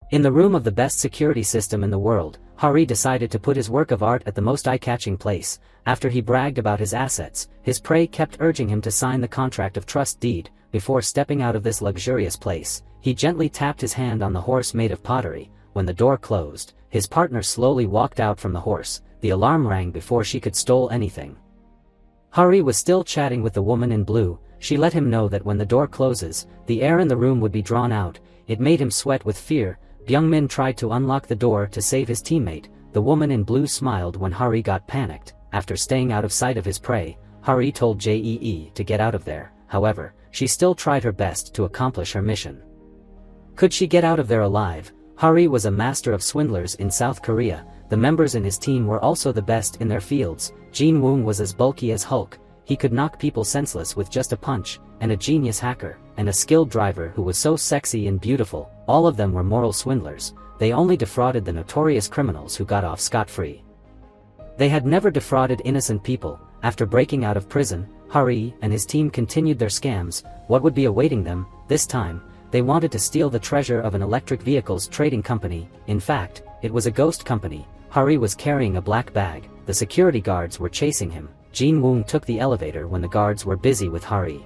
In the room of the best security system in the world, Hari decided to put his work of art at the most eye-catching place. After he bragged about his assets, his prey kept urging him to sign the contract of trust deed. Before stepping out of this luxurious place, he gently tapped his hand on the horse made of pottery. When the door closed, his partner slowly walked out from the horse. The alarm rang before she could stole anything. Hari was still chatting with the woman in blue. She let him know that when the door closes, the air in the room would be drawn out. It made him sweat with fear. Byung-min tried to unlock the door to save his teammate. The woman in blue smiled when Hari got panicked. After staying out of sight of his prey, Hari told Jee to get out of there. However, she still tried her best to accomplish her mission. Could she get out of there alive? Hari was a master of swindlers in South Korea. The members in his team were also the best in their fields. Jin Woong was as bulky as Hulk. He could knock people senseless with just a punch, and a genius hacker, and a skilled driver who was so sexy and beautiful. All of them were moral swindlers. They only defrauded the notorious criminals who got off scot-free. They had never defrauded innocent people. After breaking out of prison, Hari and his team continued their scams. What would be awaiting them? This time, they wanted to steal the treasure of an electric vehicles trading company. In fact, it was a ghost company. Hari was carrying a black bag. The security guards were chasing him. Jin Woong took the elevator when the guards were busy with Hari.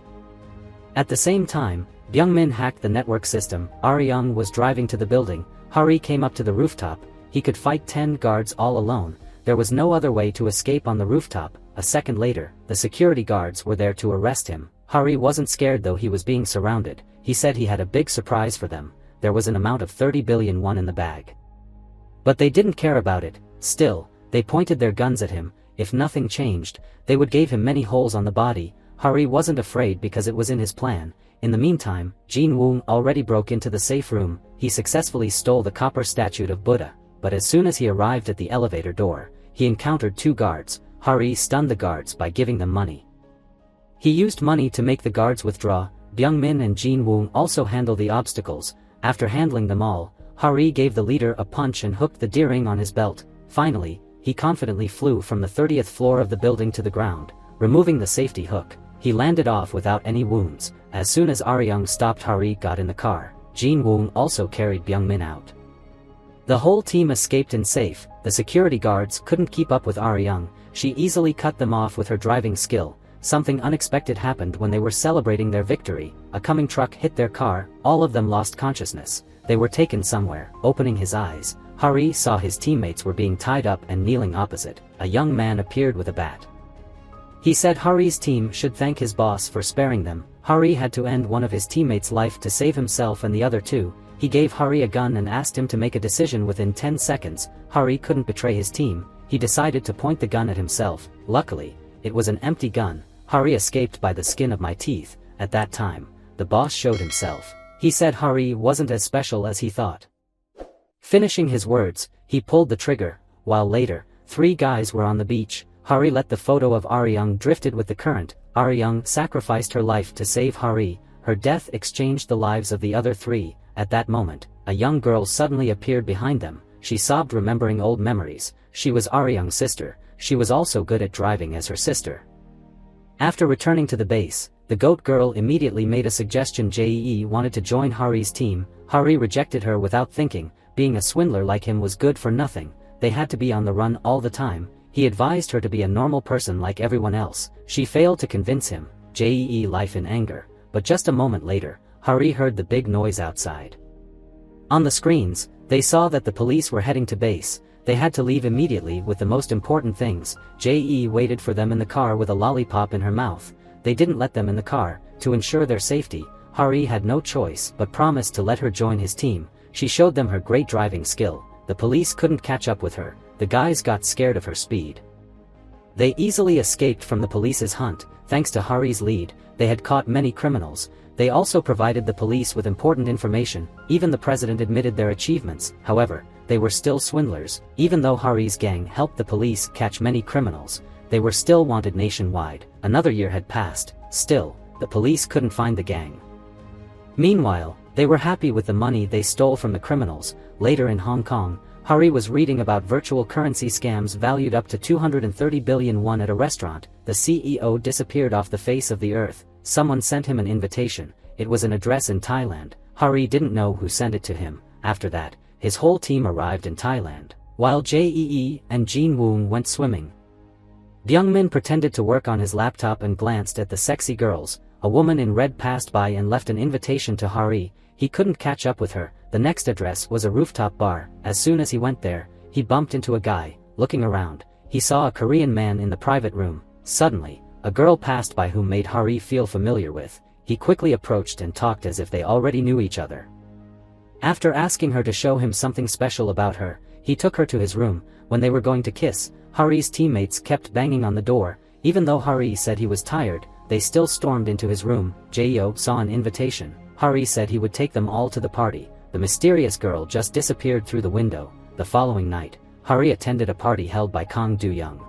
At the same time, Byung-min hacked the network system. Aryung was driving to the building. Hari came up to the rooftop. He could fight 10 guards all alone. There was no other way to escape on the rooftop. A second later, the security guards were there to arrest him. Hari wasn't scared though he was being surrounded. He said he had a big surprise for them. There was an amount of 30 billion won in the bag. But they didn't care about it. Still, they pointed their guns at him. If nothing changed, they would give him many holes on the body. Hari wasn't afraid because it was in his plan. In the meantime, Jin Woong already broke into the safe room. He successfully stole the copper statue of Buddha. But as soon as he arrived at the elevator door, he encountered 2 guards. Hari stunned the guards by giving them money. He used money to make the guards withdraw. Byung-min and Jin Woong also handled the obstacles. After handling them all, Hari gave the leader a punch and hooked the D-ring on his belt. Finally, he confidently flew from the 30th floor of the building to the ground. Removing the safety hook, he landed off without any wounds. As soon as Aryung stopped, Hari got in the car. Jin Woong also carried Byung-min out. The whole team escaped in safe. The security guards couldn't keep up with Aryung. She easily cut them off with her driving skill. Something unexpected happened when they were celebrating their victory. A coming truck hit their car. All of them lost consciousness. They were taken somewhere. Opening his eyes, Hari saw his teammates were being tied up and kneeling opposite. A young man appeared with a bat. He said Hari's team should thank his boss for sparing them. Hari had to end one of his teammates' life to save himself and the other 2. He gave Hari a gun and asked him to make a decision within 10 seconds. Hari couldn't betray his team. He decided to point the gun at himself. Luckily, it was an empty gun. Hari escaped by the skin of my teeth. At that time, the boss showed himself. He said Hari wasn't as special as he thought. Finishing his words, he pulled the trigger. While later, 3 guys were on the beach. Hari let the photo of Aryung drifted with the current. Aryung sacrificed her life to save Hari. Her death exchanged the lives of the other 3. At that moment, a young girl suddenly appeared behind them. She sobbed remembering old memories. She was Aryung's sister. She was also good at driving as her sister. After returning to the base, the goat girl immediately made a suggestion. Jee wanted to join Hari's team. Hari rejected her without thinking. Being a swindler like him was good for nothing. They had to be on the run all the time. He advised her to be a normal person like everyone else. She failed to convince him. Jee life in anger. But just a moment later, Hari heard the big noise outside. On the screens, they saw that the police were heading to base. They had to leave immediately with the most important things. Jee waited for them in the car with a lollipop in her mouth. They didn't let them in the car. To ensure their safety, Hari had no choice but promised to let her join his team. She showed them her great driving skill. The police couldn't catch up with her. The guys got scared of her speed. They easily escaped from the police's hunt. Thanks to Hari's lead, they had caught many criminals. They also provided the police with important information. Even the president admitted their achievements. However, they were still swindlers. Even though Hari's gang helped the police catch many criminals, they were still wanted nationwide. Another year had passed. Still, the police couldn't find the gang. Meanwhile, they were happy with the money they stole from the criminals. Later in Hong Kong, Hari was reading about virtual currency scams valued up to 230 billion won at a restaurant. The CEO disappeared off the face of the earth. Someone sent him an invitation. It was an address in Thailand. Hari didn't know who sent it to him. After that, his whole team arrived in Thailand, while Jee and Jin Woon went swimming. Byung-min pretended to work on his laptop and glanced at the sexy girls. A woman in red passed by and left an invitation to Hari. He couldn't catch up with her. The next address was a rooftop bar. As soon as he went there, he bumped into a guy. Looking around, he saw a Korean man in the private room. Suddenly, a girl passed by whom made Hari feel familiar with. He quickly approached and talked as if they already knew each other. After asking her to show him something special about her, he took her to his room. When they were going to kiss, Hari's teammates kept banging on the door. Even though Hari said he was tired, they still stormed into his room. Jae-yo saw an invitation. Hari said he would take them all to the party. The mysterious girl just disappeared through the window. The following night, Hari attended a party held by Kang Do-young,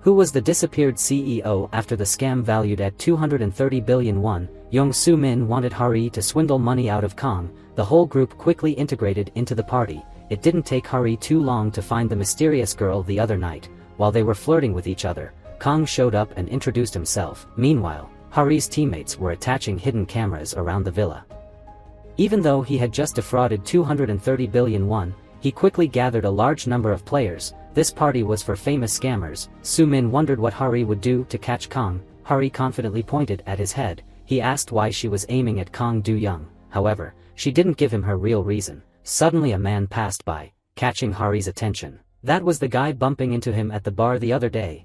who was the disappeared CEO after the scam valued at 230 billion won. Young Soo-min wanted Hari to swindle money out of Kang. The whole group quickly integrated into the party. It didn't take Hari too long to find the mysterious girl. The other night, while they were flirting with each other, Kang showed up and introduced himself. Meanwhile, Hari's teammates were attaching hidden cameras around the villa. Even though he had just defrauded 230 billion won, he quickly gathered a large number of players. This party was for famous scammers. Soo-min wondered what Hari would do to catch Kang. Hari confidently pointed at his head. He asked why she was aiming at Kang Do-young. However, she didn't give him her real reason. Suddenly a man passed by, catching Hari's attention. That was the guy bumping into him at the bar the other day.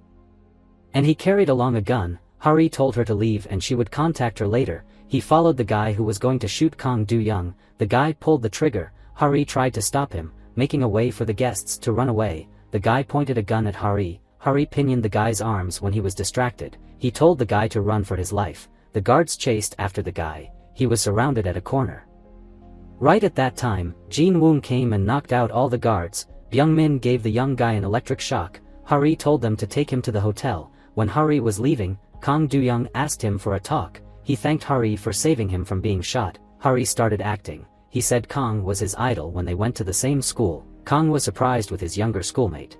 And he carried along a gun. Hari told her to leave and she would contact her later. He followed the guy who was going to shoot Kang Do-young. The guy pulled the trigger. Hari tried to stop him, making a way for the guests to run away. The guy pointed a gun at Hari. Hari pinioned the guy's arms when he was distracted. He told the guy to run for his life. The guards chased after the guy. He was surrounded at a corner. Right at that time, Jin Woon came and knocked out all the guards. Byung-min gave the young guy an electric shock. Hari told them to take him to the hotel. When Hari was leaving, Kang Do-young asked him for a talk. He thanked Hari for saving him from being shot. Hari started acting. He said Kang was his idol when they went to the same school. Kang was surprised with his younger schoolmate.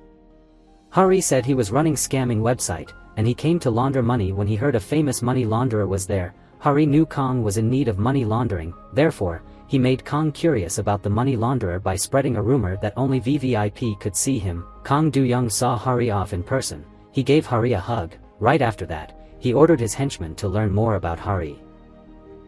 Hari said he was running scamming website, and he came to launder money when he heard a famous money launderer was there. Hari knew Kang was in need of money laundering. Therefore, he made Kang curious about the money launderer by spreading a rumor that only VVIP could see him. Kang Do-young saw Hari off in person. He gave Hari a hug. Right after that, he ordered his henchmen to learn more about Hari.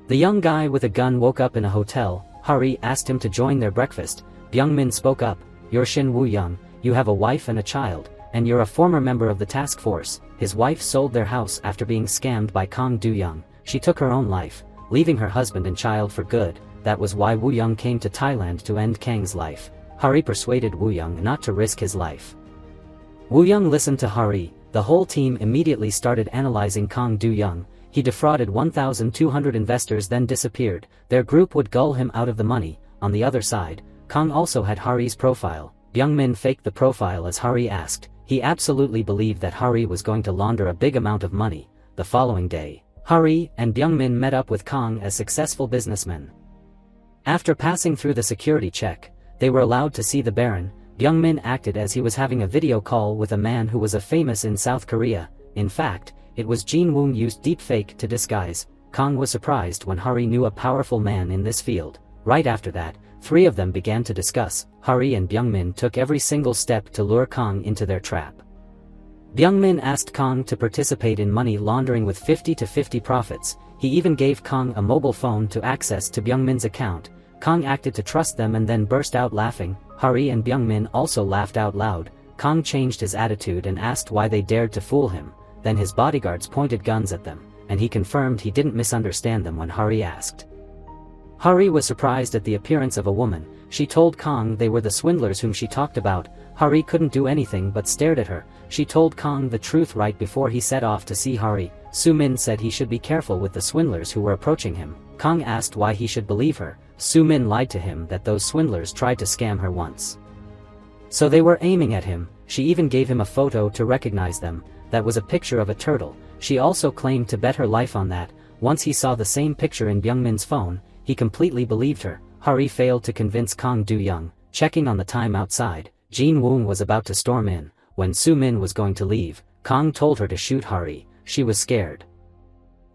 The young guy with a gun woke up in a hotel. Hari asked him to join their breakfast. Byung-min spoke up. "You're Shin Woo-young, you have a wife and a child, and you're a former member of the task force." His wife sold their house after being scammed by Kang Do-young. She took her own life, leaving her husband and child for good. That was why Woo-young came to Thailand to end Kang's life. Hari persuaded Woo-young not to risk his life. Woo-young listened to Hari. The whole team immediately started analyzing Kang Do-young. He defrauded 1,200 investors then disappeared. Their group would gull him out of the money. On the other side, Kang also had Hari's profile. Byung-min faked the profile as Hari asked. He absolutely believed that Hari was going to launder a big amount of money. The following day, Hari and Byung-min met up with Kang as successful businessmen. After passing through the security check, they were allowed to see the Baron. Byung-min acted as he was having a video call with a man who was famous in South Korea. In fact, it was Jin Woon used deepfake to disguise. Kang was surprised when Hari knew a powerful man in this field. Right after that, three of them began to discuss. Hari and Byung-min took every single step to lure Kang into their trap. Byung-min asked Kang to participate in money laundering with 50-50 profits. He even gave Kang a mobile phone to access to Byung-min's account. Kang acted to trust them and then burst out laughing. Hari and Byung-min also laughed out loud. Kang changed his attitude and asked why they dared to fool him. Then his bodyguards pointed guns at them, and he confirmed he didn't misunderstand them when Hari asked. Hari was surprised at the appearance of a woman. She told Kang they were the swindlers whom she talked about. Hari couldn't do anything but stared at her. She told Kang the truth right before he set off to see Hari. Soo-min said he should be careful with the swindlers who were approaching him. Kang asked why he should believe her. Soo-min lied to him that those swindlers tried to scam her once, so they were aiming at him. She even gave him a photo to recognize them. That was a picture of a turtle. She also claimed to bet her life on that. Once he saw the same picture in Byung-min's phone, he completely believed her. Hari failed to convince Kang Do-young. Checking on the time outside, Jin Woon was about to storm in. When Soo-min was going to leave, Kang told her to shoot Hari. She was scared.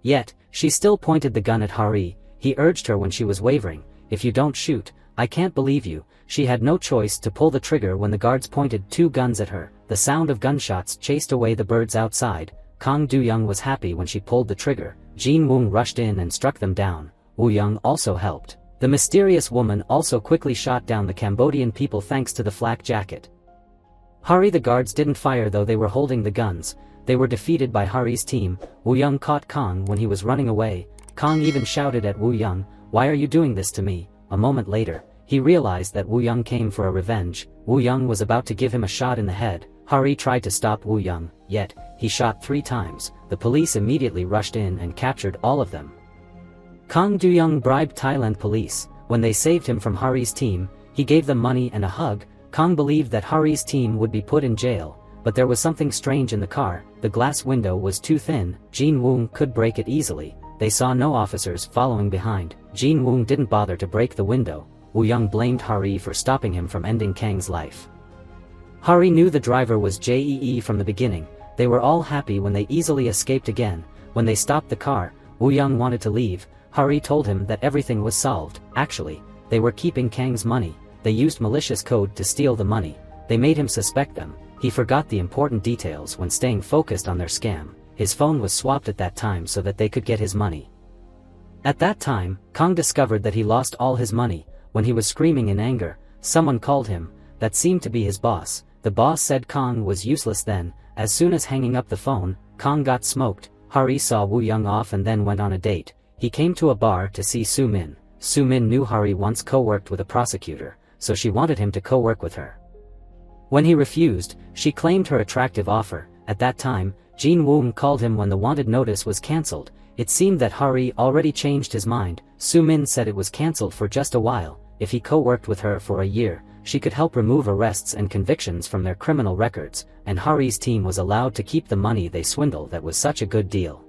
Yet, she still pointed the gun at Hari. He urged her when she was wavering. "If you don't shoot, I can't believe you." She had no choice to pull the trigger when the guards pointed 2 guns at her. The sound of gunshots chased away the birds outside. Kang Do-young was happy when she pulled the trigger. Jin Woong rushed in and struck them down. Woo Young also helped. The mysterious woman also quickly shot down the Cambodian people thanks to the flak jacket. Hari, the guards didn't fire though they were holding the guns. They were defeated by Hari's team. Woo Young caught Kang when he was running away. Kang even shouted at Woo Young, "Why are you doing this to me?" A moment later, he realized that Woo Young came for a revenge. Woo Young was about to give him a shot in the head. Hari tried to stop Woo Young, yet, he shot 3 times. The police immediately rushed in and captured all of them. Kang Do-young bribed Thailand police. When they saved him from Hari's team, he gave them money and a hug. Kang believed that Hari's team would be put in jail, but there was something strange in the car. The glass window was too thin. Jin Woong could break it easily. They saw no officers following behind. Jin Woong didn't bother to break the window. Woo Young blamed Hari for stopping him from ending Kang's life. Hari knew the driver was Jee from the beginning. They were all happy when they easily escaped again. When they stopped the car, Woo Young wanted to leave. Hari told him that everything was solved. Actually, they were keeping Kang's money. They used malicious code to steal the money. They made him suspect them. He forgot the important details when staying focused on their scam. His phone was swapped at that time so that they could get his money. At that time, Kang discovered that he lost all his money. When he was screaming in anger, someone called him. That seemed to be his boss. The boss said Kang was useless then. As soon as hanging up the phone, Kang got smoked. Hari saw Woo Young off and then went on a date. He came to a bar to see Soo Min. Soo Min knew Hari once co-worked with a prosecutor, so she wanted him to co-work with her. When he refused, she claimed her attractive offer. At that time, Jin Woong called him when the wanted notice was cancelled. It seemed that Hari already changed his mind. Soo Min said it was cancelled for just a while. If he co-worked with her for a year, she could help remove arrests and convictions from their criminal records, and Hari's team was allowed to keep the money they swindled. That was such a good deal.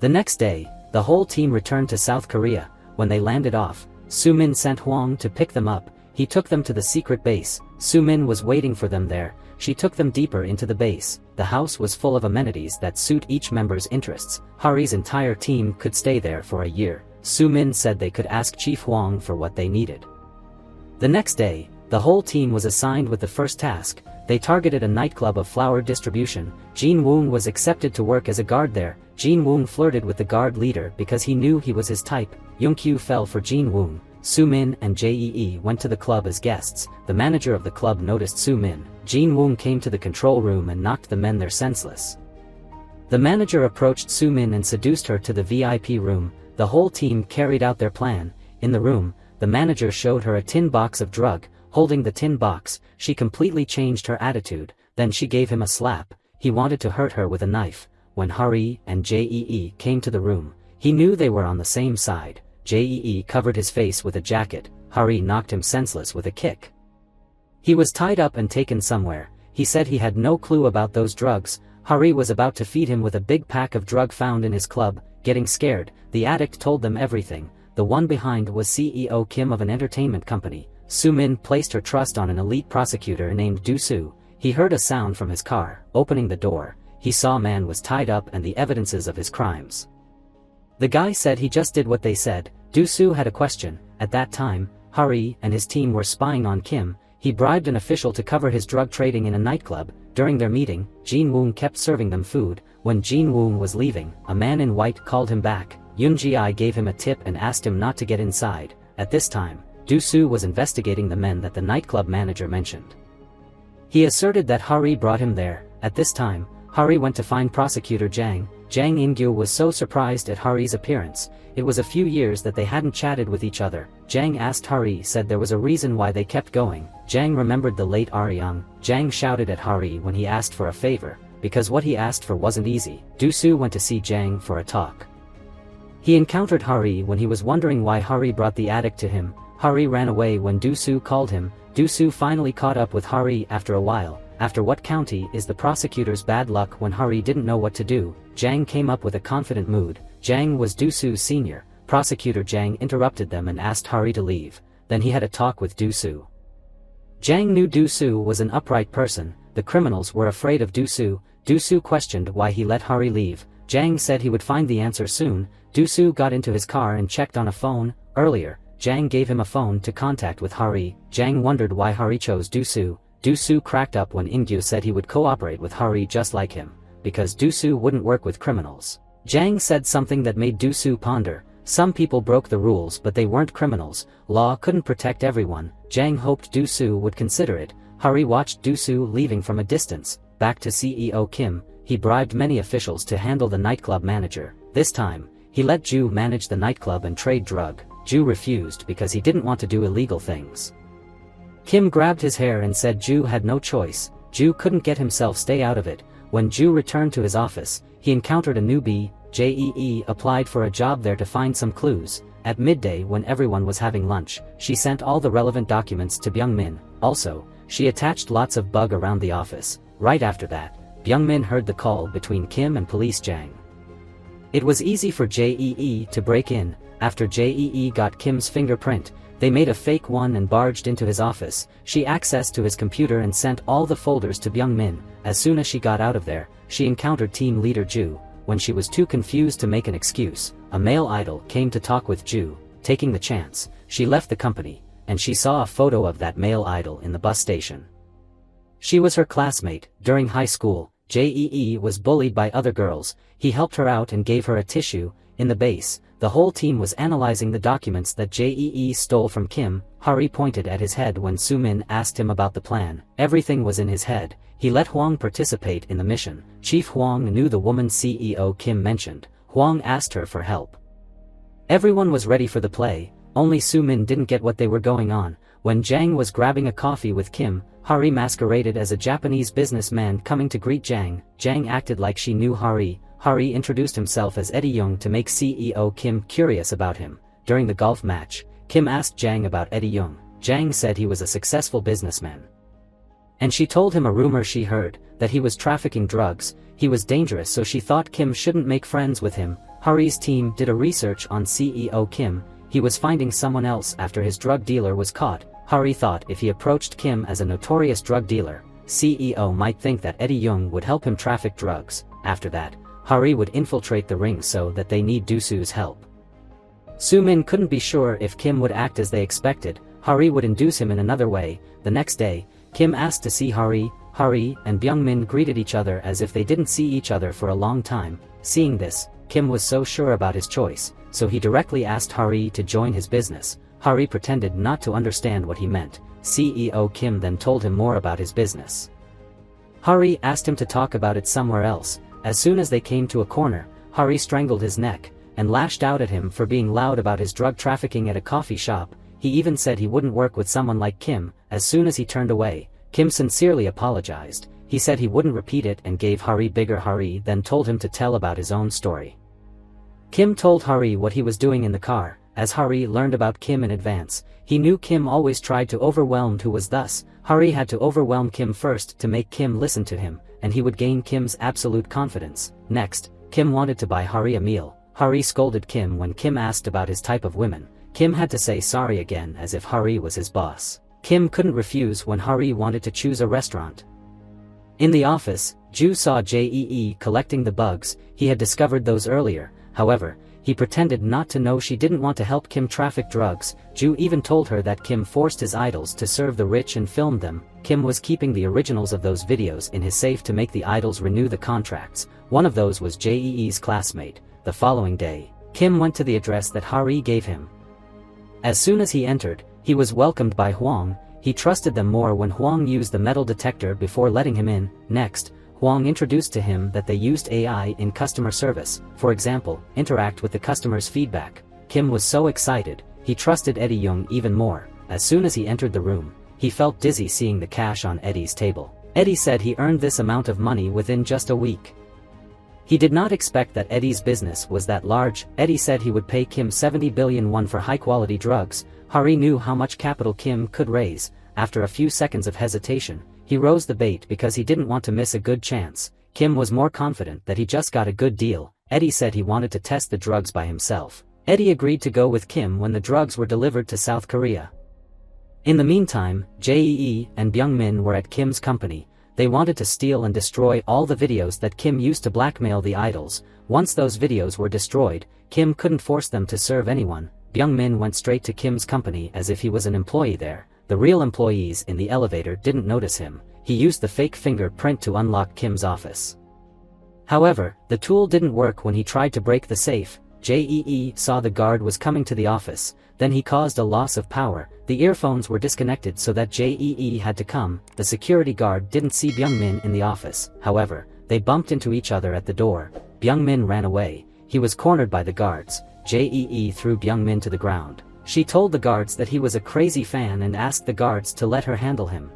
The next day, the whole team returned to South Korea. When they landed off, Soo Min sent Hwang to pick them up. He took them to the secret base. Soo Min was waiting for them there. She took them deeper into the base. The house was full of amenities that suit each member's interests. Hari's entire team could stay there for a year. Soo Min said they could ask Chief Hwang for what they needed. The next day, the whole team was assigned with the first task. They targeted a nightclub of flower distribution. Jin Woong was accepted to work as a guard there. Jin Woong flirted with the guard leader because he knew he was his type. Young-kyu fell for Jin Woong. Soo Min and Jee went to the club as guests. The manager of the club noticed Soo Min. Jin Woong came to the control room and knocked the men there senseless. The manager approached Soo Min and seduced her to the VIP room. The whole team carried out their plan. In the room, the manager showed her a tin box of drug. Holding the tin box, she completely changed her attitude. Then she gave him a slap. He wanted to hurt her with a knife. When Hari and Jee came to the room, he knew they were on the same side. Jee covered his face with a jacket. Hari knocked him senseless with a kick. He was tied up and taken somewhere. He said he had no clue about those drugs. Hari was about to feed him with a big pack of drug found in his club. Getting scared, the addict told them everything. The one behind was CEO Kim of an entertainment company. Soo Min placed her trust on an elite prosecutor named Do-soo. He heard a sound from his car. Opening the door, he saw a man was tied up and the evidences of his crimes. The guy said he just did what they said. Do-soo had a question. At that time, Hari and his team were spying on Kim. He bribed an official to cover his drug trading in a nightclub. During their meeting, Jin Woong kept serving them food. When Jin Woong was leaving, a man in white called him back. Yoon Ji-I gave him a tip and asked him not to get inside. At this time, Do-soo was investigating the men that the nightclub manager mentioned. He asserted that Hari brought him there. At this time, Hari went to find prosecutor Jang. Jang In-gyu was so surprised at Hari's appearance. It was a few years that they hadn't chatted with each other. Jang asked Hari said there was a reason why they kept going. Jang remembered the late Aryang. Jang shouted at Hari when he asked for a favor, because what he asked for wasn't easy. Do-soo went to see Jang for a talk. He encountered Hari when he was wondering why Hari brought the addict to him. Hari ran away when Do-soo called him. Do-soo finally caught up with Hari after a while. After what county is the prosecutor's bad luck when Hari didn't know what to do, Jang came up with a confident mood. Jang was Do-soo's senior. Prosecutor Jang interrupted them and asked Hari to leave. Then he had a talk with Do-soo. Jang knew Do-soo was an upright person. The criminals were afraid of Do-soo. Do-soo questioned why he let Hari leave. Jang said he would find the answer soon. Do-soo got into his car and checked on a phone. Earlier, Jang gave him a phone to contact with Hari. Jang wondered why Hari chose Dusu. Dusu cracked up when Ingyu said he would cooperate with Hari just like him, because Dusu wouldn't work with criminals. Jang said something that made Dusu ponder. Some people broke the rules but they weren't criminals, law couldn't protect everyone. Jang hoped Dusu would consider it. Hari watched Dusu leaving from a distance. Back to CEO Kim, he bribed many officials to handle the nightclub manager. This time, he let Ju manage the nightclub and trade drug. Ju refused because he didn't want to do illegal things. Kim grabbed his hair and said Ju had no choice. Ju couldn't get himself stay out of it. When Ju returned to his office, he encountered a newbie. Jee applied for a job there to find some clues. At midday when everyone was having lunch, she sent all the relevant documents to Byung-min. Also, she attached lots of bug around the office. Right after that, Byung-min heard the call between Kim and police Jang. It was easy for Jee to break in. After Jee got Kim's fingerprint, they made a fake one and barged into his office. She accessed to his computer and sent all the folders to Byung-min. As soon as she got out of there, she encountered team leader Ju. When she was too confused to make an excuse, a male idol came to talk with Ju. Taking the chance, she left the company, and she saw a photo of that male idol in the bus station. She was her classmate. During high school, Jee was bullied by other girls. He helped her out and gave her a tissue. In the base, the whole team was analyzing the documents that Jee stole from Kim. Hari pointed at his head when Sumin asked him about the plan. Everything was in his head. He let Hwang participate in the mission. Chief Hwang knew the woman CEO Kim mentioned. Hwang asked her for help. Everyone was ready for the play, only Sumin didn't get what they were going on. When Jang was grabbing a coffee with Kim, Hari masqueraded as a Japanese businessman coming to greet Jang. Jang acted like she knew Hari. Hari introduced himself as Eddie Young to make CEO Kim curious about him. During the golf match, Kim asked Jang about Eddie Young. Jang said he was a successful businessman. And she told him a rumor she heard, that he was trafficking drugs. He was dangerous, so she thought Kim shouldn't make friends with him. Hari's team did a research on CEO Kim. He was finding someone else after his drug dealer was caught. Hari thought if he approached Kim as a notorious drug dealer, CEO might think that Eddie Young would help him traffic drugs. After that, Hari would infiltrate the ring so that they need Dusu's help. Sumin couldn't be sure if Kim would act as they expected. Hari would induce him in another way. The next day, Kim asked to see Hari. Hari and Byung-min greeted each other as if they didn't see each other for a long time. Seeing this, Kim was so sure about his choice, so he directly asked Hari to join his business. Hari pretended not to understand what he meant. CEO Kim then told him more about his business. Hari asked him to talk about it somewhere else. As soon as they came to a corner, Hari strangled his neck and lashed out at him for being loud about his drug trafficking at a coffee shop. He even said he wouldn't work with someone like Kim. As soon as he turned away, Kim sincerely apologized. He said he wouldn't repeat it and gave Hari bigger. Hari then told him to tell about his own story. Kim told Hari what he was doing in the car. As Hari learned about Kim in advance, he knew Kim always tried to overwhelm who was thus. Hari had to overwhelm Kim first to make Kim listen to him, and he would gain Kim's absolute confidence. Next, Kim wanted to buy Hari a meal. Hari scolded Kim when Kim asked about his type of women. Kim had to say sorry again as if Hari was his boss. Kim couldn't refuse when Hari wanted to choose a restaurant. In the office, Ju saw Jee collecting the bugs. He had discovered those earlier. However, he pretended not to know she didn't want to help Kim traffic drugs. Ju even told her that Kim forced his idols to serve the rich and filmed them. Kim was keeping the originals of those videos in his safe to make the idols renew the contracts. One of those was Jee's classmate. The following day, Kim went to the address that Hari gave him. As soon as he entered, he was welcomed by Hwang. He trusted them more when Hwang used the metal detector before letting him in. Next, Hwang introduced to him that they used AI in customer service. For example, interact with the customer's feedback. Kim was so excited, he trusted Eddie Young even more. As soon as he entered the room, he felt dizzy seeing the cash on Eddie's table. Eddie said he earned this amount of money within just a week. He did not expect that Eddie's business was that large. Eddie said he would pay Kim 70 billion won for high-quality drugs. Hari knew how much capital Kim could raise. After a few seconds of hesitation, he rose the bait because he didn't want to miss a good chance. Kim was more confident that he just got a good deal. Eddie said he wanted to test the drugs by himself. Eddie agreed to go with Kim when the drugs were delivered to South Korea. In the meantime, Jee and Byung-min were at Kim's company. They wanted to steal and destroy all the videos that Kim used to blackmail the idols. Once those videos were destroyed, Kim couldn't force them to serve anyone. Byung-min went straight to Kim's company as if he was an employee there. The real employees in the elevator didn't notice him. He used the fake fingerprint to unlock Kim's office. However, the tool didn't work when he tried to break the safe. Jee saw the guard was coming to the office, then he caused a loss of power. The earphones were disconnected so that Jee had to come. The security guard didn't see Byung-min in the office. However, they bumped into each other at the door. Byung-min ran away. He was cornered by the guards. Jee threw Byung-min to the ground. She told the guards that he was a crazy fan and asked the guards to let her handle him.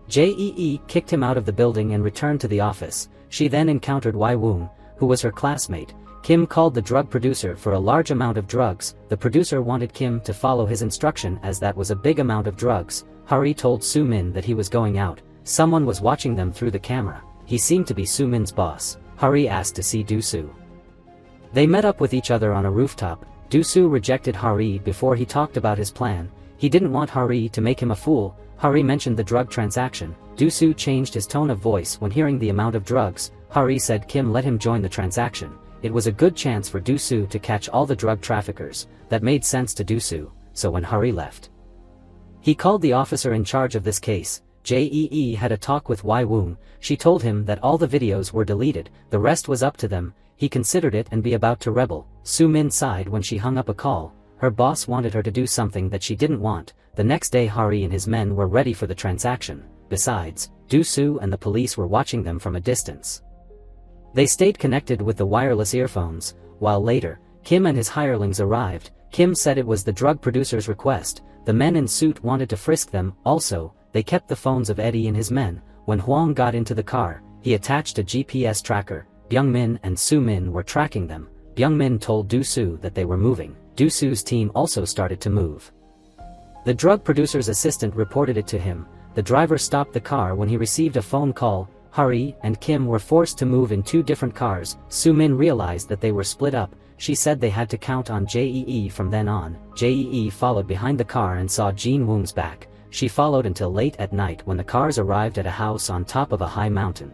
Jee kicked him out of the building and returned to the office. She then encountered Wai-woong, who was her classmate. Kim called the drug producer for a large amount of drugs. The producer wanted Kim to follow his instruction as that was a big amount of drugs. Hari told Soo-min that he was going out. Someone was watching them through the camera. He seemed to be Soo-min's boss. Hari asked to see Do-soo. They met up with each other on a rooftop. Do-soo rejected Hari before he talked about his plan. He didn't want Hari to make him a fool. Hari mentioned the drug transaction. Do-soo changed his tone of voice when hearing the amount of drugs. Hari said Kim let him join the transaction. It was a good chance for Do-soo to catch all the drug traffickers. That made sense to Do-soo, so when Hari left, he called the officer in charge of this case. Jee had a talk with Wai-woong. She told him that all the videos were deleted, the rest was up to them. He considered it and be about to rebel. Soo-min sighed when she hung up a call. Her boss wanted her to do something that she didn't want. The next day Hari and his men were ready for the transaction. Besides, Do-soo and the police were watching them from a distance. They stayed connected with the wireless earphones. While later, Kim and his hirelings arrived. Kim said it was the drug producer's request. The men in suit wanted to frisk them. Also, they kept the phones of Eddie and his men. When Hwang got into the car, he attached a GPS tracker. Byung-min and Soo-min were tracking them. Byung-min told Do-soo that they were moving. Do-soo's team also started to move. The drug producer's assistant reported it to him. The driver stopped the car when he received a phone call. Hari and Kim were forced to move in two different cars. Soo-min realized that they were split up. She said they had to count on Jee from then on. Jee followed behind the car and saw Jin-woong's back. She followed until late at night when the cars arrived at a house on top of a high mountain.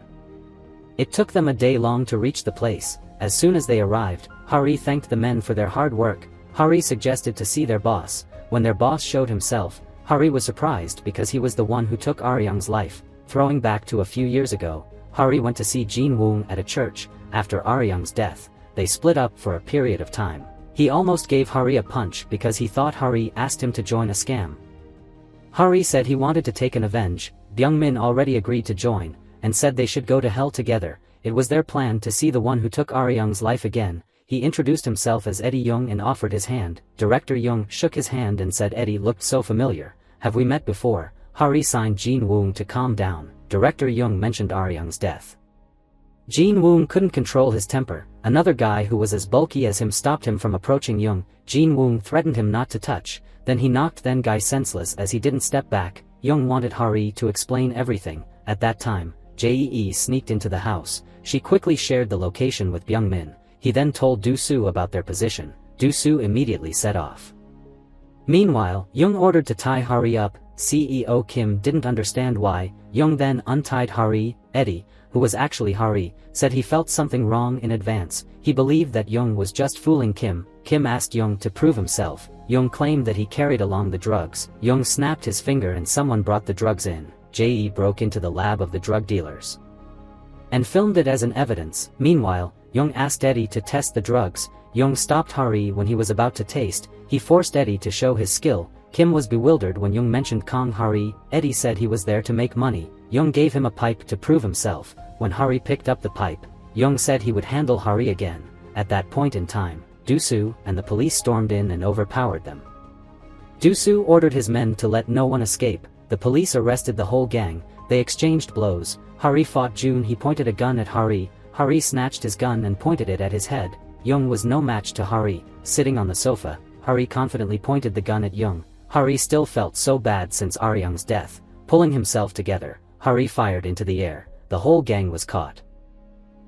It took them a day long to reach the place. As soon as they arrived, Hari thanked the men for their hard work. Hari suggested to see their boss. When their boss showed himself, Hari was surprised because he was the one who took Aryung's life. Throwing back to a few years ago, Hari went to see Jin-woong at a church. After Aryung's death, they split up for a period of time. He almost gave Hari a punch because he thought Hari asked him to join a scam. Hari said he wanted to take an avenge. Byung-min already agreed to join, and said they should go to hell together. It was their plan to see the one who took Aryung's life again. He introduced himself as Eddie Young and offered his hand. Director Young shook his hand and said Eddie looked so familiar. Have we met before? Hari signed Jin-woong to calm down. Director Young mentioned Aryung's death. Jin-woong couldn't control his temper. Another guy who was as bulky as him stopped him from approaching Young. Jin-woong threatened him not to touch. Then he knocked then guy senseless as he didn't step back. Young wanted Hari to explain everything. At that time, Jee sneaked into the house. She quickly shared the location with Byung-min. He then told Do-soo about their position. Do-soo immediately set off. Meanwhile, Young ordered to tie Hari up. CEO Kim didn't understand why. Young then untied Hari. Eddie, who was actually Hari, said he felt something wrong in advance. He believed that Young was just fooling Kim. Kim asked Young to prove himself. Young claimed that he carried along the drugs. Young snapped his finger and someone brought the drugs in. Jee broke into the lab of the drug dealers and filmed it as an evidence. Meanwhile, Young asked Eddie to test the drugs. Young stopped Hari when he was about to taste. He forced Eddie to show his skill. Kim was bewildered when Young mentioned Kong Hari. Eddie said he was there to make money. Young gave him a pipe to prove himself. When Hari picked up the pipe, Young said he would handle Hari again. At that point in time, Do-soo and the police stormed in and overpowered them. Do-soo ordered his men to let no one escape. The police arrested the whole gang. They exchanged blows. Hari fought June. He pointed a gun at Hari. Hari snatched his gun and pointed it at his head. Young was no match to Hari. Sitting on the sofa, Hari confidently pointed the gun at Young. Hari still felt so bad since Aryung's death. Pulling himself together, Hari fired into the air. The whole gang was caught.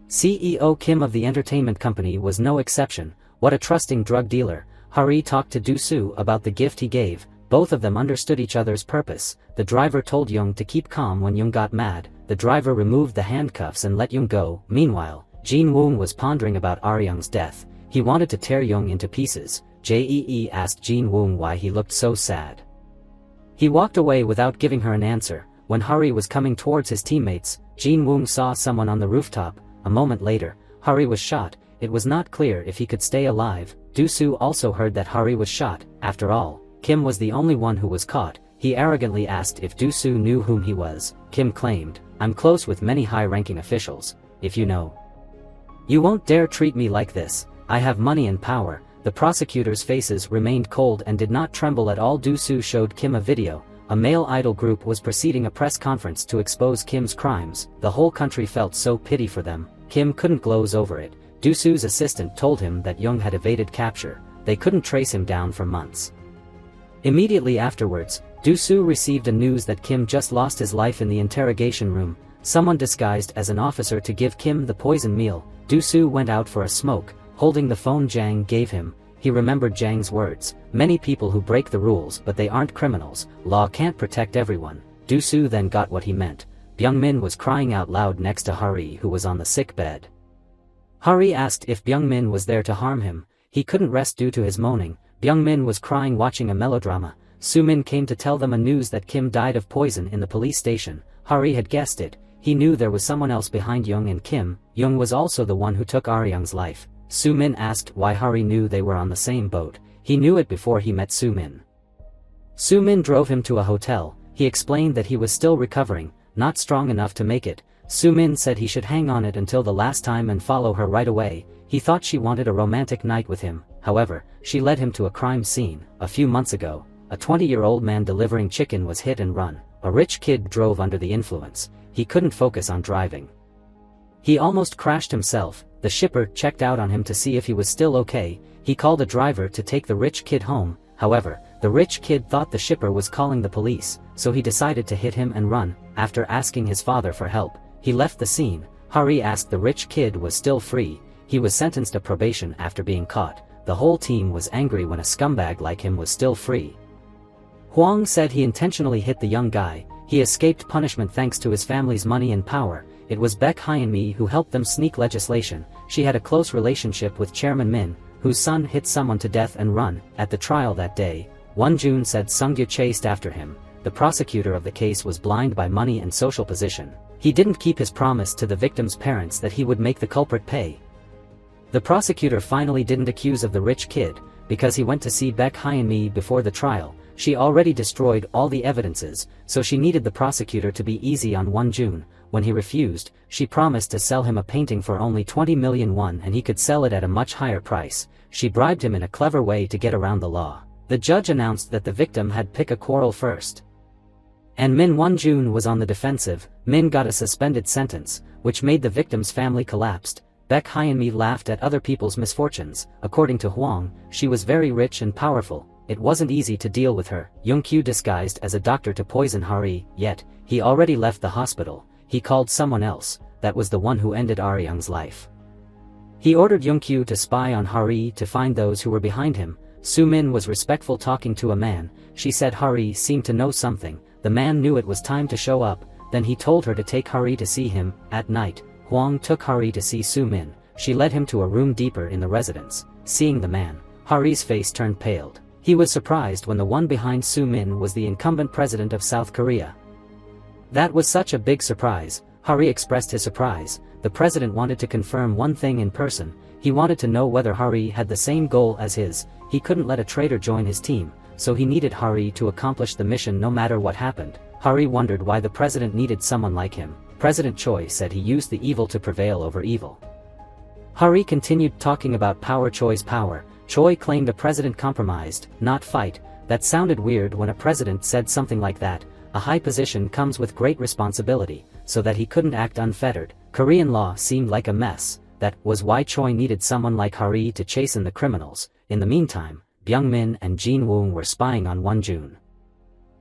CEO Kim of the entertainment company was no exception. What a trusting drug dealer. Hari talked to Do-soo about the gift he gave. Both of them understood each other's purpose. The driver told Young to keep calm when Young got mad. The driver removed the handcuffs and let Young go. Meanwhile, Jin-woong was pondering about Aryung's death. He wanted to tear Young into pieces. Jee asked Jin Woong why he looked so sad. He walked away without giving her an answer. When Hari was coming towards his teammates, Jin Woong saw someone on the rooftop. A moment later, Hari was shot. It was not clear if he could stay alive. Do-soo also heard that Hari was shot. After all, Kim was the only one who was caught. He arrogantly asked if Do-soo knew whom he was. Kim claimed, "I'm close with many high-ranking officials. If you know, you won't dare treat me like this. I have money and power." The prosecutors' faces remained cold and did not tremble at all. Do-soo showed Kim a video. A male idol group was preceding a press conference to expose Kim's crimes. The whole country felt so pity for them. Kim couldn't gloze over it. Do-soo's assistant told him that Young had evaded capture. They couldn't trace him down for months. Immediately afterwards, Do-soo received a news that Kim just lost his life in the interrogation room. Someone disguised as an officer to give Kim the poison meal. Do-soo went out for a smoke, holding the phone Jang gave him. He remembered Jang's words, "Many people who break the rules but they aren't criminals. Law can't protect everyone." Do-soo then got what he meant. Byung-min was crying out loud next to Hari, who was on the sick bed. Hari asked if Byung-min was there to harm him. He couldn't rest due to his moaning. Byung-min was crying watching a melodrama. Soo-min came to tell them a news that Kim died of poison in the police station. Hari had guessed it. He knew there was someone else behind Young and Kim. Young was also the one who took Aryung's life. Soo-min asked why Hari knew they were on the same boat. He knew it before he met Soo-min. Soo-min drove him to a hotel. He explained that he was still recovering, not strong enough to make it. Soo-min said he should hang on it until the last time and follow her right away. He thought she wanted a romantic night with him. However, she led him to a crime scene. A few months ago, a 20-year-old man delivering chicken was hit and run. A rich kid drove under the influence. He couldn't focus on driving. He almost crashed himself. The shipper checked out on him to see if he was still okay. He called a driver to take the rich kid home. However, the rich kid thought the shipper was calling the police, so he decided to hit him and run. After asking his father for help, he left the scene. Hari asked the rich kid was still free. He was sentenced to probation after being caught. The whole team was angry when a scumbag like him was still free. Huang said he intentionally hit the young guy. He escaped punishment thanks to his family's money and power. It was Baek Hyun-mi who helped them sneak legislation. She had a close relationship with Chairman Min, whose son hit someone to death and run. At the trial that day, Won-jun said Sung-gyu chased after him. The prosecutor of the case was blind by money and social position. He didn't keep his promise to the victim's parents that he would make the culprit pay. The prosecutor finally didn't accuse of the rich kid, because he went to see Baek Hyun-mi before the trial. She already destroyed all the evidences, so she needed the prosecutor to be easy on Won-jun. When he refused, she promised to sell him a painting for only 20 million won and he could sell it at a much higher price. She bribed him in a clever way to get around the law. The judge announced that the victim had picked a quarrel first, and Min Won-jun was on the defensive. Min got a suspended sentence, which made the victim's family collapsed. Baek Hyun-mi laughed at other people's misfortunes. According to Huang, she was very rich and powerful. It wasn't easy to deal with her. Young-kyu disguised as a doctor to poison Hari, yet, he already left the hospital. He called someone else. That was the one who ended Aryung's life. He ordered Young-kyu to spy on Hari to find those who were behind him. Soo-min was respectful talking to a man. She said Hari seemed to know something. The man knew it was time to show up. Then he told her to take Hari to see him. At night, Huang took Hari to see Soo-min. She led him to a room deeper in the residence. Seeing the man, Hari's face turned pale. He was surprised when the one behind Soo-min was the incumbent president of South Korea. That was such a big surprise. Hari expressed his surprise. The president wanted to confirm one thing in person. He wanted to know whether Hari had the same goal as his. He couldn't let a traitor join his team, so he needed Hari to accomplish the mission no matter what happened. Hari wondered why the president needed someone like him. President Choi said he used the evil to prevail over evil. Hari continued talking about power. Choi's power. Choi claimed the president compromised, not fight. That sounded weird when a president said something like that. A high position comes with great responsibility, so that he couldn't act unfettered. Korean law seemed like a mess. That was why Choi needed someone like Hari to chasten the criminals. In the meantime, Byung-min and Jin Woong were spying on Won-jun,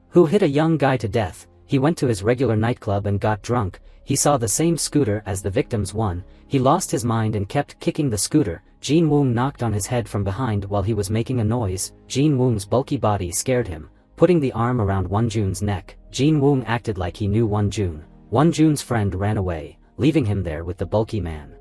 who hit a young guy to death. He went to his regular nightclub and got drunk. He saw the same scooter as the victim's one. He lost his mind and kept kicking the scooter. Jin Woong knocked on his head from behind while he was making a noise. Jin Woong's bulky body scared him. Putting the arm around Won-jun's neck, Jin Woong acted like he knew Won-jun. Won-jun's friend ran away, leaving him there with the bulky man.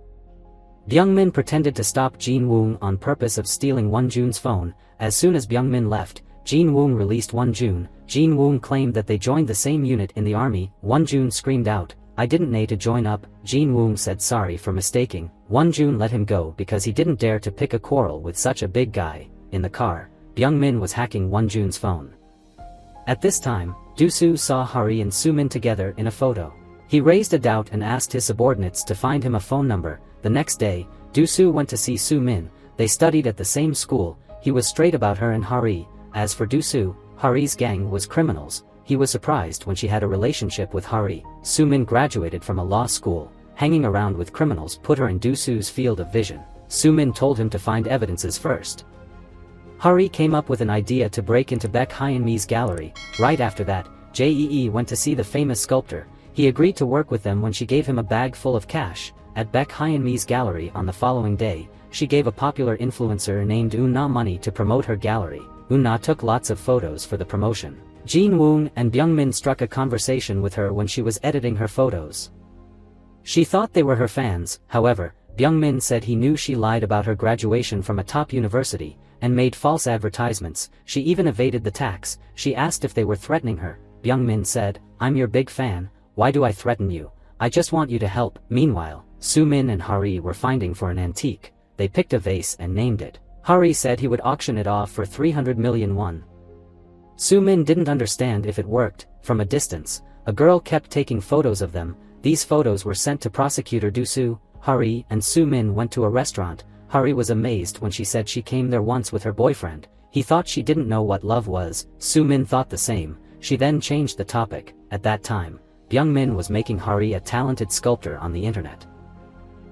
Byung-min pretended to stop Jin-woong on purpose of stealing Won-jun's phone. As soon as Byung-min left, Jin-woong released Won-jun. Jin-woong claimed that they joined the same unit in the army. Won-jun screamed out, "I didn't need to join up." Jin-woong said sorry for mistaking. Won-jun let him go because he didn't dare to pick a quarrel with such a big guy. In the car, Byung-min was hacking Won-jun's phone. At this time, Do-soo saw Hari and Soo-min together in a photo. He raised a doubt and asked his subordinates to find him a phone number. The next day, Do-soo went to see Soo-min. They studied at the same school. He was straight about her and Hari. As for Do-soo, Hari's gang was criminals. He was surprised when she had a relationship with Hari. Soo-min graduated from a law school. Hanging around with criminals put her in Do-soo's field of vision. Soo-min told him to find evidences first. Hari came up with an idea to break into Baek Hyun-mi's gallery. Right after that, Jee went to see the famous sculptor. He agreed to work with them when she gave him a bag full of cash. At Baek Hyun-mi's gallery on the following day, she gave a popular influencer named Eun-na money to promote her gallery. Eun-na took lots of photos for the promotion. Jin-woong and Byung-min struck a conversation with her when she was editing her photos. She thought they were her fans. However, Byung-min said he knew she lied about her graduation from a top university and made false advertisements. She even evaded the tax. She asked if they were threatening her. Byung-min said, "I'm your big fan. Why do I threaten you? I just want you to help." Meanwhile, Soo-min and Hari were finding for an antique. They picked a vase and named it. Hari said he would auction it off for 300 million won. Soo-min didn't understand if it worked. From a distance, a girl kept taking photos of them. These photos were sent to prosecutor Do-soo. Hari and Soo-min went to a restaurant. Hari was amazed when she said she came there once with her boyfriend. He thought she didn't know what love was. Soo-min thought the same. She then changed the topic. At that time, Byung-min was making Hari a talented sculptor on the internet.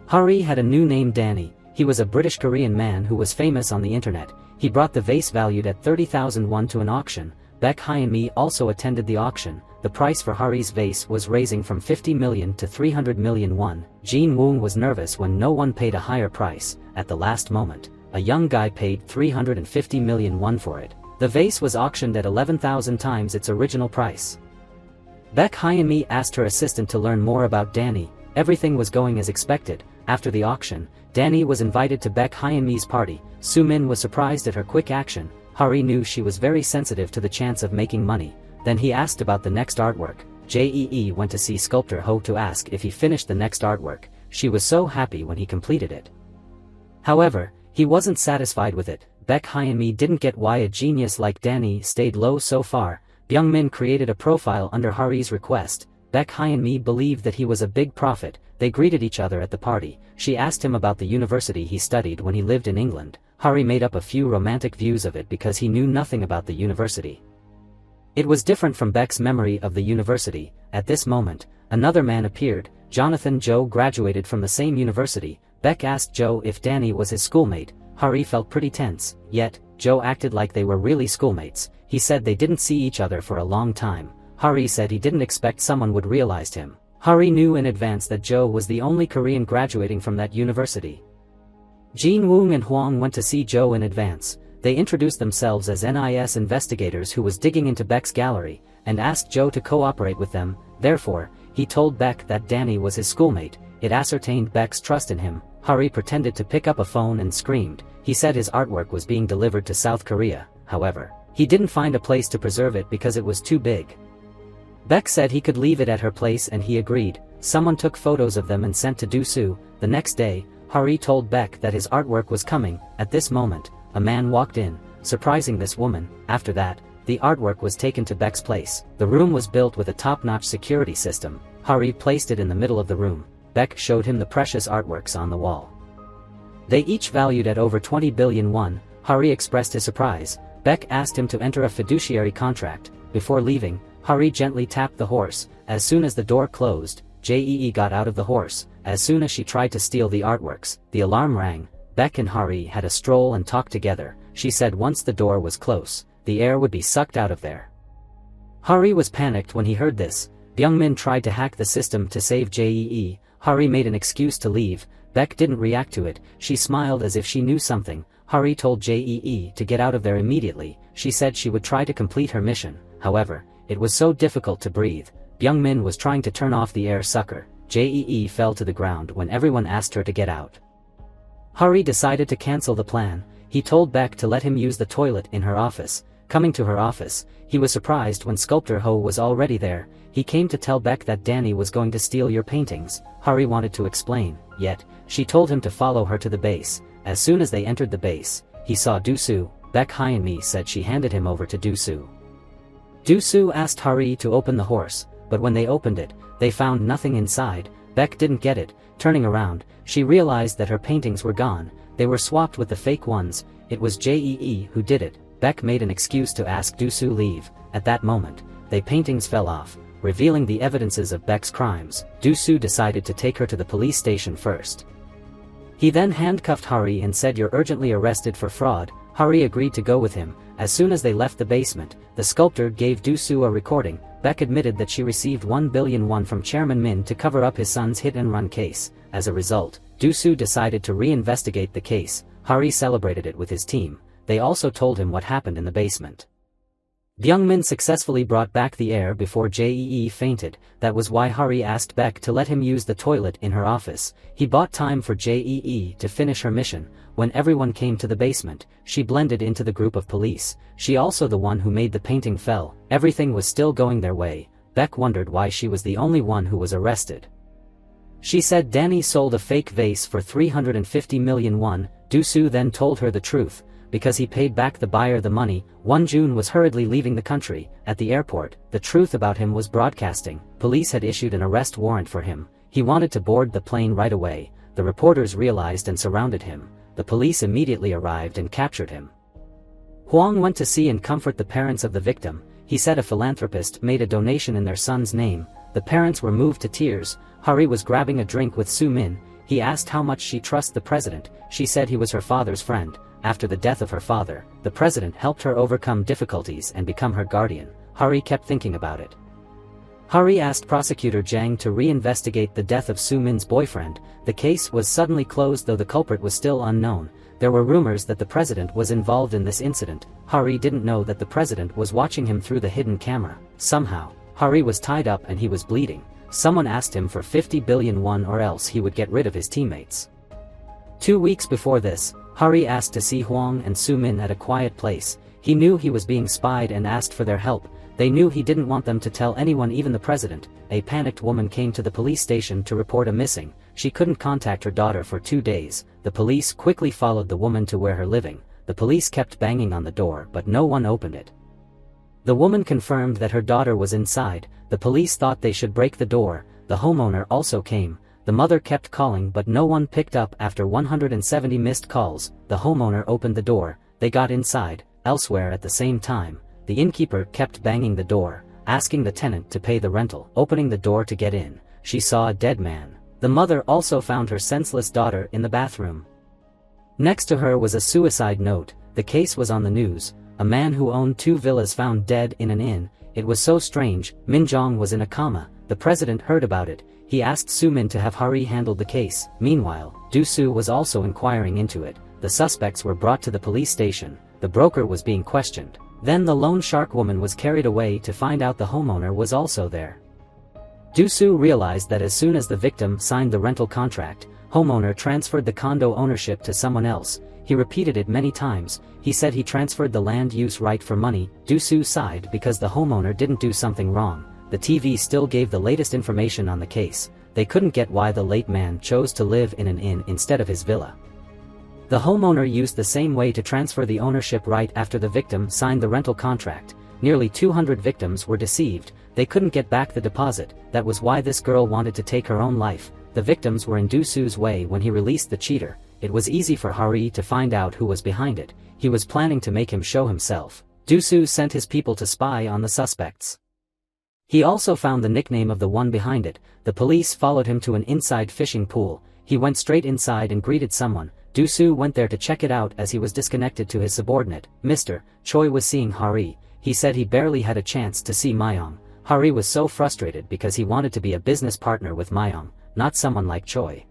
Hari had a new name, Danny. He was a British-Korean man who was famous on the internet. He brought the vase valued at 30,000 won to an auction. Baek Hyun-mi also attended the auction. The price for Hari's vase was raising from 50 million to 300 million won. Jin-woong was nervous when no one paid a higher price. At the last moment, a young guy paid 350 million won for it. The vase was auctioned at 11,000 times its original price. Baek Hyun-mi asked her assistant to learn more about Danny. Everything was going as expected. After the auction, Danny was invited to Baek Hyun-mi's party. Soo-min was surprised at her quick action. Hari knew she was very sensitive to the chance of making money. Then he asked about the next artwork. Jee went to see sculptor Ho to ask if he finished the next artwork. She was so happy when he completed it. However, he wasn't satisfied with it. Baek Hyun-mi didn't get why a genius like Danny stayed low so far. Byung-min created a profile under Hari's request. Baek Hyun-mi believed that he was a big prophet. They greeted each other at the party. She asked him about the university he studied when he lived in England. Hari made up a few romantic views of it because he knew nothing about the university. It was different from Baek's memory of the university. At this moment, another man appeared. Jonathan Joe graduated from the same university. Baek asked Joe if Danny was his schoolmate. Hari felt pretty tense, yet, Joe acted like they were really schoolmates. He said they didn't see each other for a long time. Hari said he didn't expect someone would realize him. Hari knew in advance that Joe was the only Korean graduating from that university. Jin-woong and Hwang went to see Joe in advance. They introduced themselves as NIS investigators who was digging into Baek's gallery, and asked Joe to cooperate with them. Therefore, he told Baek that Danny was his schoolmate. It ascertained Baek's trust in him. Hari pretended to pick up a phone and screamed. He said his artwork was being delivered to South Korea. However, he didn't find a place to preserve it because it was too big. Baek said he could leave it at her place and he agreed. Someone took photos of them and sent to Do-soo. The next day, Hari told Baek that his artwork was coming. At this moment, a man walked in, surprising this woman. After that, the artwork was taken to Baek's place. The room was built with a top-notch security system. Hari placed it in the middle of the room. Baek showed him the precious artworks on the wall. They each valued at over 20 billion won. Hari expressed his surprise. Baek asked him to enter a fiduciary contract. Before leaving, Hari gently tapped the horse. As soon as the door closed, Jee got out of the horse. As soon as she tried to steal the artworks, the alarm rang. Baek and Hari had a stroll and talked together. She said once the door was close, the air would be sucked out of there. Hari was panicked when he heard this. Byung-min tried to hack the system to save Jee. Hari made an excuse to leave. Baek didn't react to it. She smiled as if she knew something. Hari told Jee to get out of there immediately. She said she would try to complete her mission. However, it was so difficult to breathe. Byung-min was trying to turn off the air sucker. Jee fell to the ground when everyone asked her to get out. Hari decided to cancel the plan. He told Beck to let him use the toilet in her office. Coming to her office, he was surprised when sculptor Ho was already there. He came to tell Beck that Danny was going to steal your paintings. Hari wanted to explain, yet she told him to follow her to the base. As soon as they entered the base, he saw Du-soo. Beck hi and me said she handed him over to Du-soo. Du-soo asked Hari to open the horse, but when they opened it, they found nothing inside. Beck didn't get it. Turning around, she realized that her paintings were gone. They were swapped with the fake ones. It was Jee who did it. Beck made an excuse to ask Du-soo leave. At that moment, the paintings fell off, revealing the evidences of Beck's crimes. Du-soo decided to take her to the police station first. He then handcuffed Hari and said, "You're urgently arrested for fraud." Hari agreed to go with him. As soon as they left the basement, the sculptor gave Du-soo a recording. Beck admitted that she received 1 billion won from Chairman Min to cover up his son's hit-and-run case. As a result, Du-soo decided to reinvestigate the case. Hari celebrated it with his team. They also told him what happened in the basement. Byung-min successfully brought back the air before Jee fainted. That was why Hari asked Beck to let him use the toilet in her office. He bought time for Jee to finish her mission. When everyone came to the basement, she blended into the group of police. She also the one who made the painting fell. Everything was still going their way. Beck wondered why she was the only one who was arrested. She said Danny sold a fake vase for 350 million won. Du-soo then told her the truth. Because he paid back the buyer the money, Won-jun was hurriedly leaving the country. At the airport, the truth about him was broadcasting. Police had issued an arrest warrant for him. He wanted to board the plane right away. The reporters realized and surrounded him. The police immediately arrived and captured him. Hwang went to see and comfort the parents of the victim. He said a philanthropist made a donation in their son's name. The parents were moved to tears. Hari was grabbing a drink with Soo-min. He asked how much she trusts the president. She said he was her father's friend. After the death of her father, the president helped her overcome difficulties and become her guardian. Hari kept thinking about it. Hari asked prosecutor Jang to reinvestigate the death of Soo-min's boyfriend. The case was suddenly closed though the culprit was still unknown. There were rumors that the president was involved in this incident. Hari didn't know that the president was watching him through the hidden camera. Somehow, Hari was tied up and he was bleeding. Someone asked him for 50 billion won or else he would get rid of his teammates. 2 weeks before this, Hari asked to see Hwang and Soo-min at a quiet place. He knew he was being spied and asked for their help. They knew he didn't want them to tell anyone, even the president. A panicked woman came to the police station to report a missing. She couldn't contact her daughter for 2 days. The police quickly followed the woman to where her living. The police kept banging on the door but no one opened it. The woman confirmed that her daughter was inside. The police thought they should break the door. The homeowner also came. The mother kept calling but no one picked up. After 170 missed calls, the homeowner opened the door. They got inside. Elsewhere at the same time, the innkeeper kept banging the door, asking the tenant to pay the rental. Opening the door to get in, she saw a dead man. The mother also found her senseless daughter in the bathroom. Next to her was a suicide note. The case was on the news. A man who owned 2 villas found dead in an inn. It was so strange. Min Jong was in a coma. The president heard about it. He asked Soo-min to have Hari handle the case. Meanwhile, Du-soo was also inquiring into it. The suspects were brought to the police station. The broker was being questioned. Then the loan shark woman was carried away to find out the homeowner was also there. Du-soo realized that as soon as the victim signed the rental contract, homeowner transferred the condo ownership to someone else. He repeated it many times. He said he transferred the land use right for money. Du-soo sighed because the homeowner didn't do something wrong. The TV still gave the latest information on the case. They couldn't get why the late man chose to live in an inn instead of his villa. The homeowner used the same way to transfer the ownership right after the victim signed the rental contract. Nearly 200 victims were deceived. They couldn't get back the deposit. That was why this girl wanted to take her own life. The victims were in Du-soo's way when he released the cheater. It was easy for Hari to find out who was behind it. He was planning to make him show himself. Du-soo sent his people to spy on the suspects. He also found the nickname of the one behind it. The police followed him to an inside fishing pool. He went straight inside and greeted someone. Du-soo went there to check it out as he was disconnected to his subordinate. Mr. Choi was seeing Hari. He said he barely had a chance to see Myung. Hari was so frustrated because he wanted to be a business partner with Myung, not someone like Choi.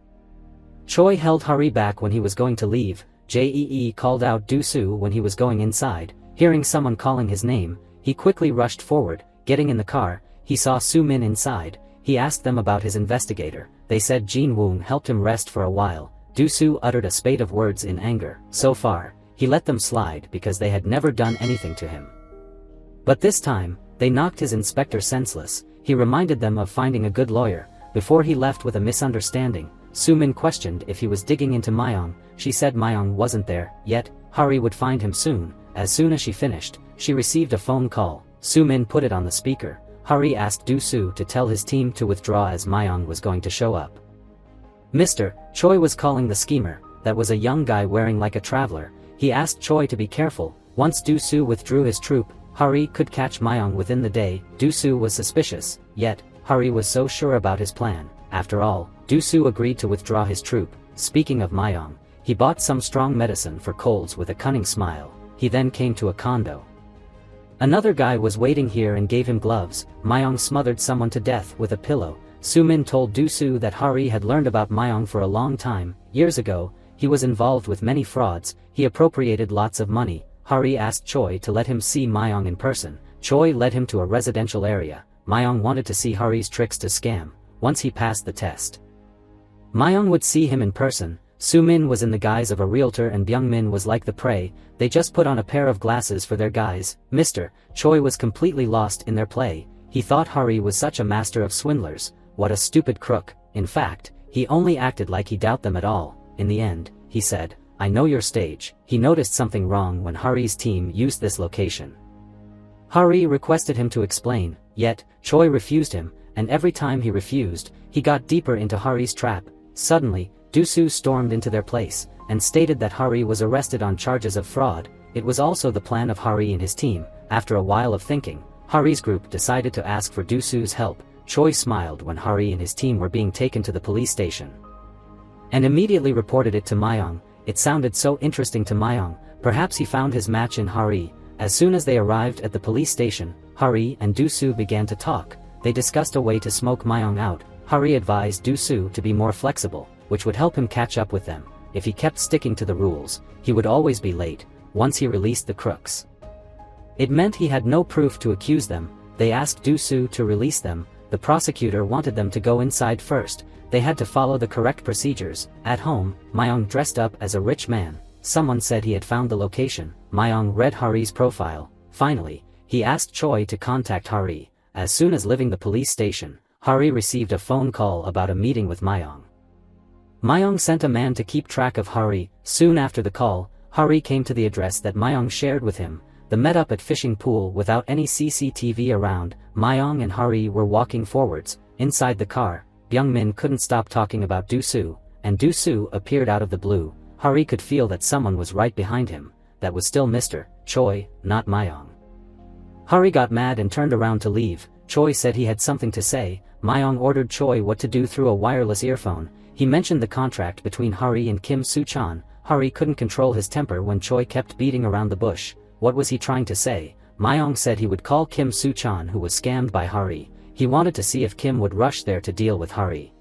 Choi held Hari back when he was going to leave. Jee called out Du-soo when he was going inside. Hearing someone calling his name, he quickly rushed forward. Getting in the car, he saw Soo-min inside. He asked them about his investigator. They said Jin Woong helped him rest for a while. Du-soo uttered a spate of words in anger. So far, he let them slide because they had never done anything to him. But this time, they knocked his inspector senseless. He reminded them of finding a good lawyer. Before he left with a misunderstanding, Soo-min questioned if he was digging into Myung. She said Myung wasn't there, yet, Hari would find him soon. As soon as she finished, she received a phone call. Soo-min put it on the speaker. Hari asked Du-soo to tell his team to withdraw as Myung was going to show up. Mr. Choi was calling the schemer. That was a young guy wearing like a traveler. He asked Choi to be careful. Once Du-soo withdrew his troop, Hari could catch Myung within the day. Du-soo was suspicious, yet, Hari was so sure about his plan. After all, Du-soo agreed to withdraw his troop. Speaking of Myung, he bought some strong medicine for colds with a cunning smile. He then came to a condo. Another guy was waiting here and gave him gloves. Myung smothered someone to death with a pillow. Soo-min told Du-soo that Hari had learned about Myung for a long time. Years ago, he was involved with many frauds. He appropriated lots of money. Hari asked Choi to let him see Myung in person. Choi led him to a residential area. Myung wanted to see Hari's tricks to scam. Once he passed the test, Myung would see him in person. Soo-min was in the guise of a realtor and Byung-min was like the prey. They just put on a pair of glasses for their guise. Mr. Choi was completely lost in their play. He thought Hari was such a master of swindlers. What a stupid crook. In fact, he only acted like he doubted them at all. In the end, he said, "I know your stage." He noticed something wrong when Hari's team used this location. Hari requested him to explain, yet, Choi refused him, and every time he refused, he got deeper into Hari's trap. Suddenly, Du-soo stormed into their place, and stated that Hari was arrested on charges of fraud. It was also the plan of Hari and his team. After a while of thinking, Hari's group decided to ask for Du-soo's help. Choi smiled when Hari and his team were being taken to the police station, and immediately reported it to Myung. It sounded so interesting to Myung. Perhaps he found his match in Hari. As soon as they arrived at the police station, Hari and Du-soo began to talk. They discussed a way to smoke Myung out. Hari advised Du-soo to be more flexible, which would help him catch up with them. If he kept sticking to the rules, he would always be late. Once he released the crooks, it meant he had no proof to accuse them. They asked Du-soo to release them. The prosecutor wanted them to go inside first. They had to follow the correct procedures. At home, Myung dressed up as a rich man. Someone said he had found the location. Myung read Hari's profile. Finally, he asked Choi to contact Hari. As soon as leaving the police station, Hari received a phone call about a meeting with Myung. Myung sent a man to keep track of Hari. Soon after the call, Hari came to the address that Myung shared with him. They met up at fishing pool without any CCTV around. Myung and Hari were walking forwards. Inside the car, Byung-min couldn't stop talking about Du-soo, and Du-soo appeared out of the blue. Hari could feel that someone was right behind him. That was still Mr. Choi, not Myung. Hari got mad and turned around to leave. Choi said he had something to say. Myung ordered Choi what to do through a wireless earphone. He mentioned the contract between Hari and Kim Soo-chan. Hari couldn't control his temper when Choi kept beating around the bush. What was he trying to say? Myung said he would call Kim Soo-chan, who was scammed by Hari. He wanted to see if Kim would rush there to deal with Hari.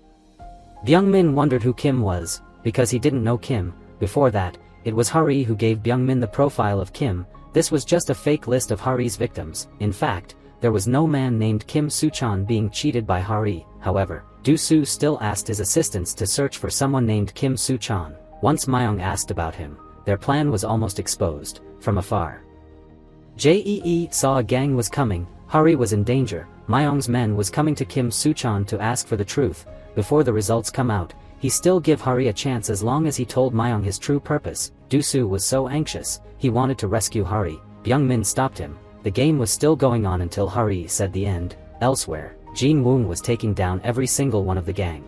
Byung-min wondered who Kim was, because he didn't know Kim. Before that, it was Hari who gave Byung-min the profile of Kim. This was just a fake list of Hari's victims. In fact, there was no man named Kim Soo-chan being cheated by Hari. However, Du-soo still asked his assistants to search for someone named Kim Soo-chan. Once Myung asked about him, their plan was almost exposed. From afar, Jee saw a gang was coming. Hari was in danger. Myung's men was coming to Kim Soo-chan to ask for the truth. Before the results come out, he still give Hari a chance as long as he told Myung his true purpose. Du-soo was so anxious, he wanted to rescue Hari. Byung-min stopped him. The game was still going on until Hari said the end. Elsewhere, Jin-woong was taking down every single one of the gang.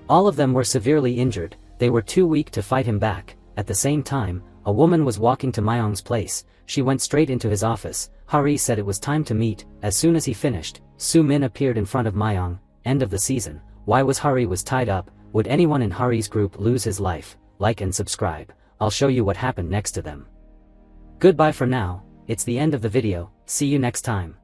All of them were severely injured. They were too weak to fight him back. At the same time, a woman was walking to Myung's place. She went straight into his office. Hari said it was time to meet. As soon as he finished, Soo-min appeared in front of Myung. End of the season. Why was Hari was tied up? Would anyone in Hari's group lose his life? Like and subscribe. I'll show you what happened next to them. Goodbye for now. It's the end of the video. See you next time.